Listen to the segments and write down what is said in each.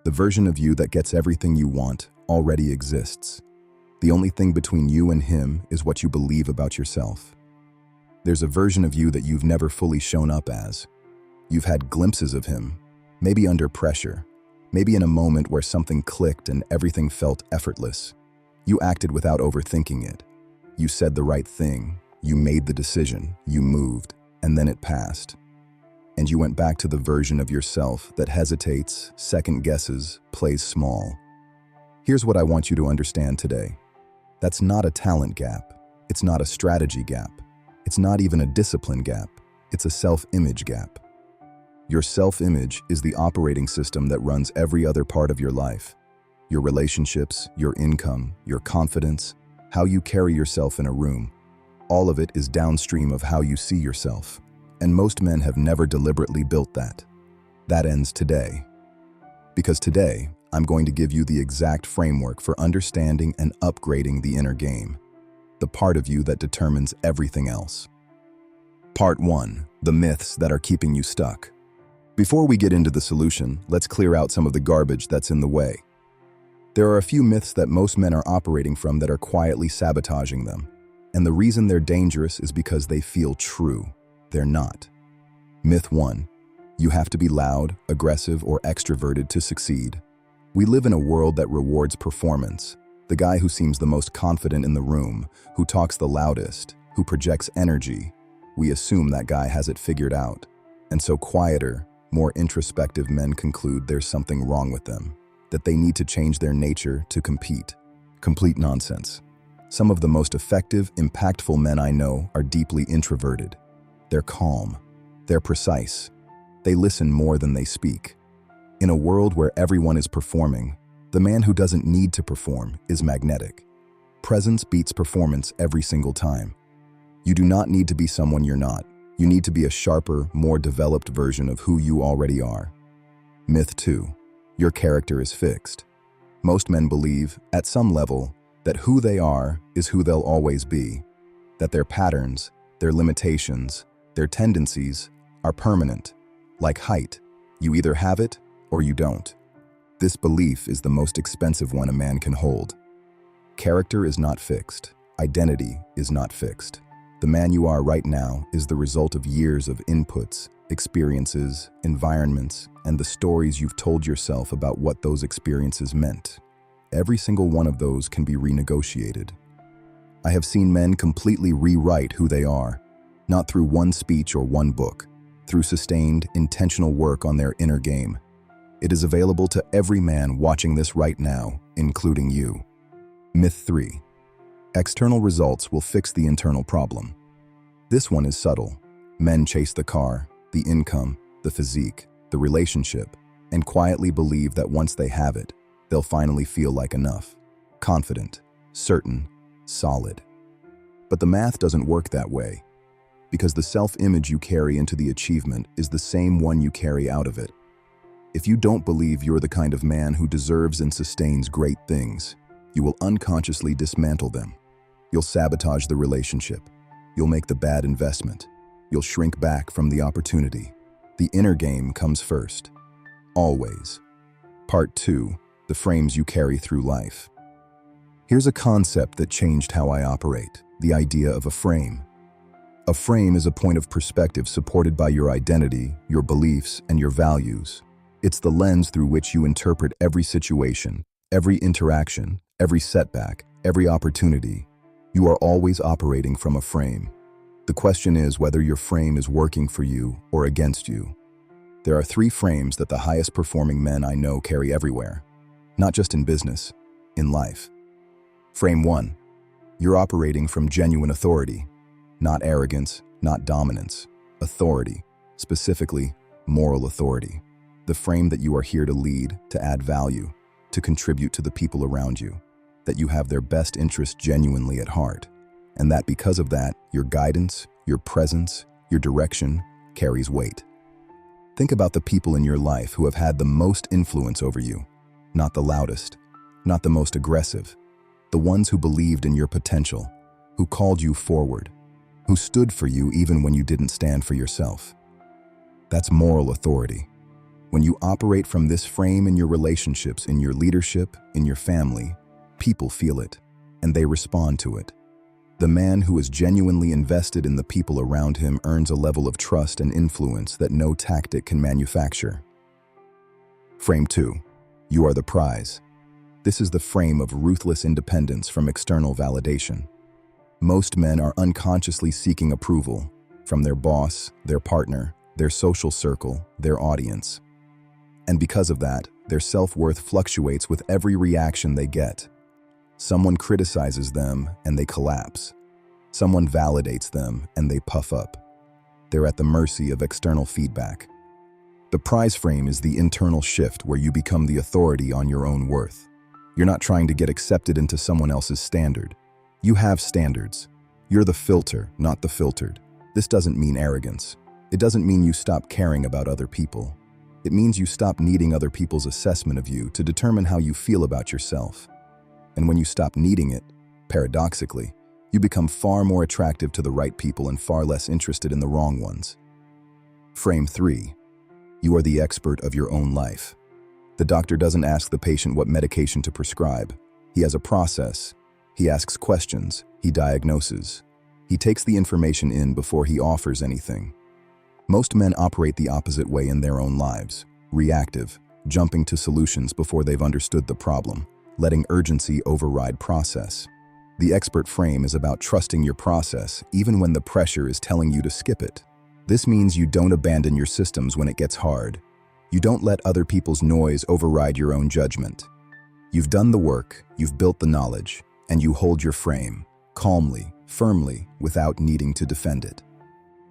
The version of you that gets everything you want already exists. The only thing between you and him is what you believe about yourself. There's a version of you that you've never fully shown up as. You've had glimpses of him, maybe under pressure, maybe in a moment where something clicked and everything felt effortless. You acted without overthinking it. You said the right thing, you made the decision, you moved, and then it passed. And you went back to the version of yourself that hesitates, second guesses, plays small. Here's what I want you to understand today. That's not a talent gap. It's not a strategy gap. It's not even a discipline gap. It's a self-image gap. Your self-image is the operating system that runs every other part of your life. Your relationships, your income, your confidence, how you carry yourself in a room. All of it is downstream of how you see yourself. And most men have never deliberately built that. That ends today. Because today, I'm going to give you the exact framework for understanding and upgrading the inner game. The part of you that determines everything else. Part 1. The myths that are keeping you stuck. Before we get into the solution, let's clear out some of the garbage that's in the way. There are a few myths that most men are operating from that are quietly sabotaging them. And the reason they're dangerous is because they feel true. They're not. Myth 1. You have to be loud, aggressive, or extroverted to succeed. We live in a world that rewards performance. The guy who seems the most confident in the room, who talks the loudest, who projects energy, we assume that guy has it figured out. And so quieter, more introspective men conclude there's something wrong with them, that they need to change their nature to compete. Complete nonsense. Some of the most effective, impactful men I know are deeply introverted. They're calm. They're precise. They listen more than they speak. In a world where everyone is performing, the man who doesn't need to perform is magnetic. Presence beats performance every single time. You do not need to be someone you're not. You need to be a sharper, more developed version of who you already are. Myth 2. Your character is fixed. Most men believe, at some level, that who they are is who they'll always be. That their patterns, their limitations, their tendencies are permanent. Like height, you either have it or you don't. This belief is the most expensive one a man can hold. Character is not fixed. Identity is not fixed. The man you are right now is the result of years of inputs, experiences, environments, and the stories you've told yourself about what those experiences meant. Every single one of those can be renegotiated. I have seen men completely rewrite who they are, not through one speech or one book, through sustained, intentional work on their inner game. It is available to every man watching this right now, including you. Myth 3. External results will fix the internal problem. This one is subtle. Men chase the car, the income, the physique, the relationship, and quietly believe that once they have it, they'll finally feel like enough, confident, certain, solid. But the math doesn't work that way, because the self-image you carry into the achievement is the same one you carry out of it. If you don't believe you're the kind of man who deserves and sustains great things, you will unconsciously dismantle them. You'll sabotage the relationship. You'll make the bad investment. You'll shrink back from the opportunity. The inner game comes first. Always. Part 2. The frames you carry through life. Here's a concept that changed how I operate, the idea of a frame. A frame is a point of perspective supported by your identity, your beliefs, and your values. It's the lens through which you interpret every situation, every interaction, every setback, every opportunity. You are always operating from a frame. The question is whether your frame is working for you or against you. There are 3 frames that the highest performing men I know carry everywhere, not just in business, in life. Frame 1. You're operating from genuine authority, not arrogance, not dominance. Authority, specifically moral authority. The frame that you are here to lead, to add value, to contribute to the people around you, that you have their best interest genuinely at heart, and that because of that, your guidance, your presence, your direction carries weight. Think about the people in your life who have had the most influence over you, not the loudest, not the most aggressive, the ones who believed in your potential, who called you forward, who stood for you even when you didn't stand for yourself. That's moral authority. When you operate from this frame in your relationships, in your leadership, in your family, people feel it, and they respond to it. The man who is genuinely invested in the people around him earns a level of trust and influence that no tactic can manufacture. Frame 2. You are the prize. This is the frame of ruthless independence from external validation. Most men are unconsciously seeking approval from their boss, their partner, their social circle, their audience. And because of that, their self-worth fluctuates with every reaction they get. Someone criticizes them and they collapse. Someone validates them and they puff up. They're at the mercy of external feedback. The prize frame is the internal shift where you become the authority on your own worth. You're not trying to get accepted into someone else's standard. You have standards. You're the filter, not the filtered. This doesn't mean arrogance. It doesn't mean you stop caring about other people. It means you stop needing other people's assessment of you to determine how you feel about yourself. And when you stop needing it, paradoxically, you become far more attractive to the right people and far less interested in the wrong ones. Frame 3. You are the expert of your own life. The doctor doesn't ask the patient what medication to prescribe. He has a process. He asks questions. He diagnoses. He takes the information in before he offers anything. Most men operate the opposite way in their own lives, reactive, jumping to solutions before they've understood the problem, letting urgency override process. The expert frame is about trusting your process even when the pressure is telling you to skip it. This means you don't abandon your systems when it gets hard. You don't let other people's noise override your own judgment. You've done the work, you've built the knowledge, and you hold your frame, calmly, firmly, without needing to defend it.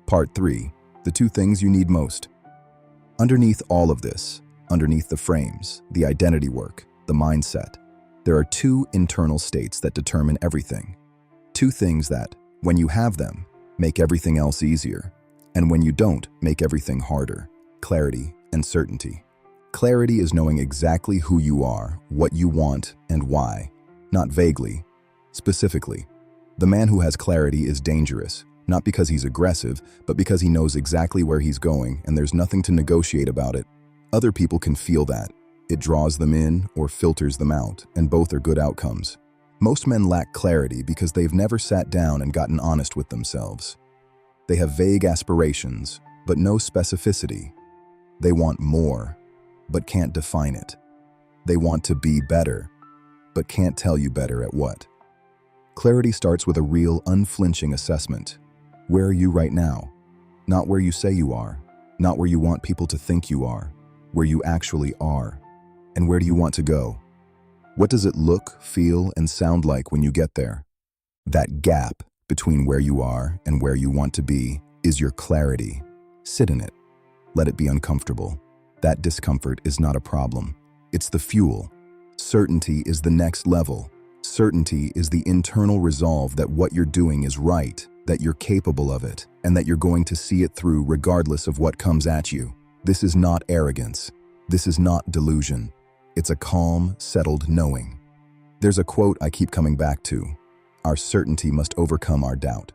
Part 3. The 2 things you need most. Underneath all of this, underneath the frames, the identity work, the mindset, there are 2 internal states that determine everything. 2 things that, when you have them, make everything else easier, and when you don't, make everything harder: clarity and certainty. Clarity is knowing exactly who you are, what you want, and why, not vaguely, specifically. The man who has clarity is dangerous, not because he's aggressive, but because he knows exactly where he's going and there's nothing to negotiate about it. Other people can feel that. It draws them in or filters them out, and both are good outcomes. Most men lack clarity because they've never sat down and gotten honest with themselves. They have vague aspirations, but no specificity. They want more, but can't define it. They want to be better, but can't tell you better at what. Clarity starts with a real, unflinching assessment. Where are you right now? Not where you say you are, not where you want people to think you are, where you actually are. And where do you want to go? What does it look, feel, and sound like when you get there? That gap between where you are and where you want to be is your clarity. Sit in it. Let it be uncomfortable. That discomfort is not a problem. It's the fuel. Certainty is the next level. Certainty is the internal resolve that what you're doing is right, that you're capable of it, and that you're going to see it through regardless of what comes at you. This is not arrogance. This is not delusion. It's a calm, settled knowing. There's a quote I keep coming back to: our certainty must overcome our doubt.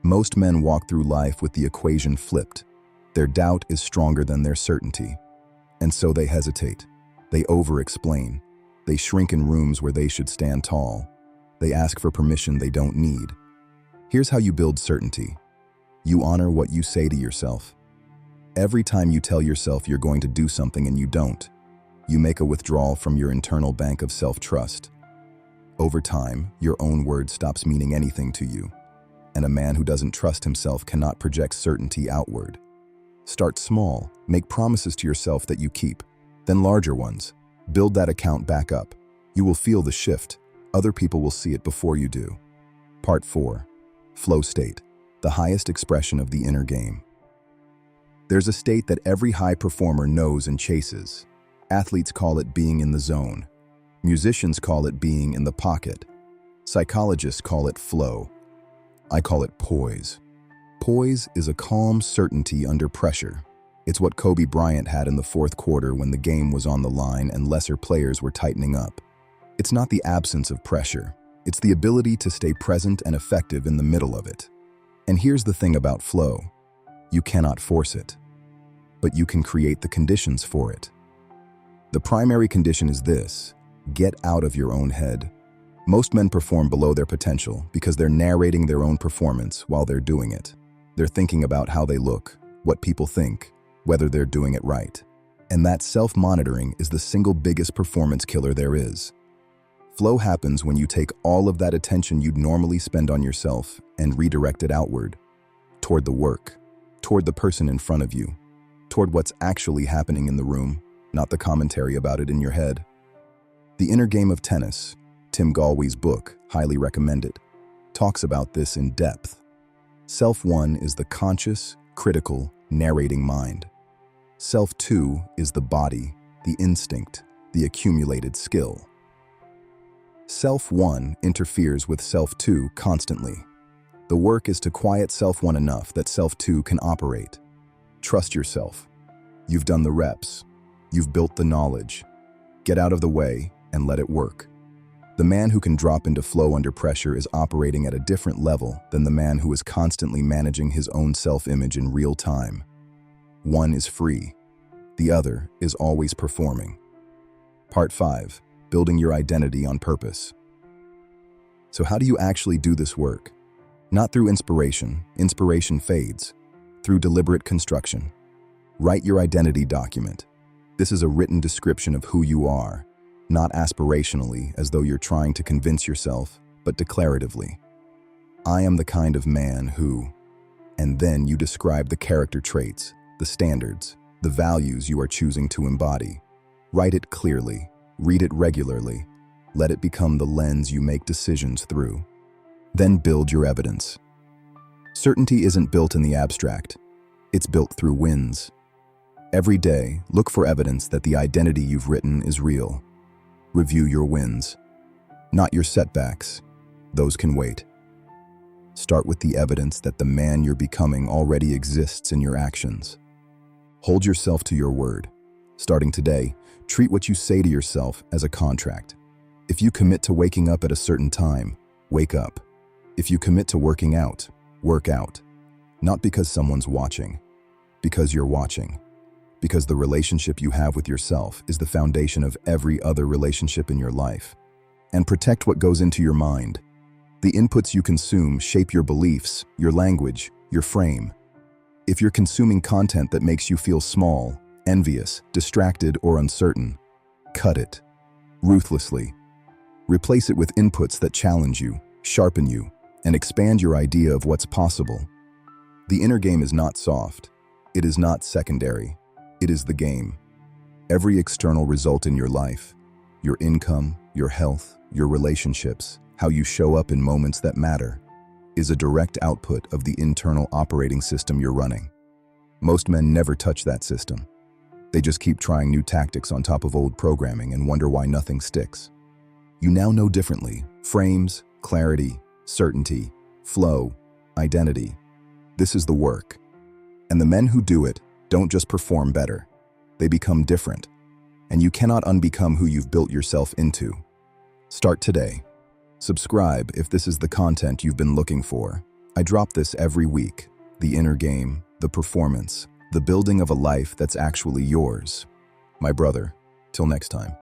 Most men walk through life with the equation flipped. Their doubt is stronger than their certainty. And so they hesitate. They over-explain. They shrink in rooms where they should stand tall. They ask for permission they don't need. Here's how you build certainty. You honor what you say to yourself. Every time you tell yourself you're going to do something and you don't, you make a withdrawal from your internal bank of self-trust. Over time, your own word stops meaning anything to you, and a man who doesn't trust himself cannot project certainty outward. Start small, make promises to yourself that you keep, then larger ones. Build that account back up. You will feel the shift. Other people will see it before you do. Part 4. Flow state, the highest expression of the inner game. There's a state that every high performer knows and chases. Athletes call it being in the zone. Musicians call it being in the pocket. Psychologists call it flow. I call it poise. Poise is a calm certainty under pressure. It's what Kobe Bryant had in the fourth quarter when the game was on the line and lesser players were tightening up. It's not the absence of pressure. It's the ability to stay present and effective in the middle of it. And here's the thing about flow. You cannot force it. but you can create the conditions for it. The primary condition is this: get out of your own head. Most men perform below their potential because they're narrating their own performance while they're doing it. They're thinking about how they look, what people think, whether they're doing it right. And that self-monitoring is the single biggest performance killer there is. Flow happens when you take all of that attention you'd normally spend on yourself and redirect it outward, toward the work, toward the person in front of you, toward what's actually happening in the room, not the commentary about it in your head. The Inner Game of Tennis, Tim Galway's book, highly recommended, talks about this in depth. Self-1 is the conscious, critical, narrating mind. Self-2 is the body, the instinct, the accumulated skill. Self-1 interferes with Self-2 constantly. The work is to quiet Self-1 enough that Self-2 can operate. Trust yourself. You've done the reps. You've built the knowledge. Get out of the way and let it work. The man who can drop into flow under pressure is operating at a different level than the man who is constantly managing his own self-image in real time. One is free. The other is always performing. Part 5. Building your identity on purpose. So how do you actually do this work? Not through inspiration. Inspiration fades. Through deliberate construction. Write your identity document. This is a written description of who you are, not aspirationally as though you're trying to convince yourself, but declaratively. I am the kind of man who, and then you describe the character traits, the standards, the values you are choosing to embody. Write it clearly, read it regularly, let it become the lens you make decisions through. Then build your evidence. Certainty isn't built in the abstract, it's built through wins. Every day, look for evidence that the identity you've written is real. Review your wins, not your setbacks. Those can wait. Start with the evidence that the man you're becoming already exists in your actions. Hold yourself to your word. Starting today, treat what you say to yourself as a contract. If you commit to waking up at a certain time, wake up. If you commit to working out, work out. Not because someone's watching, because you're watching. Because the relationship you have with yourself is the foundation of every other relationship in your life. And protect what goes into your mind. The inputs you consume shape your beliefs, your language, your frame. If you're consuming content that makes you feel small, envious, distracted, or uncertain, cut it. Ruthlessly. Replace it with inputs that challenge you, sharpen you, and expand your idea of what's possible. The inner game is not soft. It is not secondary. It is the game. Every external result in your life, your income, your health, your relationships, how you show up in moments that matter, is a direct output of the internal operating system you're running. Most men never touch that system. They just keep trying new tactics on top of old programming and wonder why nothing sticks. You now know differently: frames, clarity, certainty, flow, identity. This is the work. And the men who do it don't just perform better. They become different. And you cannot unbecome who you've built yourself into. Start today. Subscribe if this is the content you've been looking for. I drop this every week. The inner game, the performance, the building of a life that's actually yours. My brother, till next time.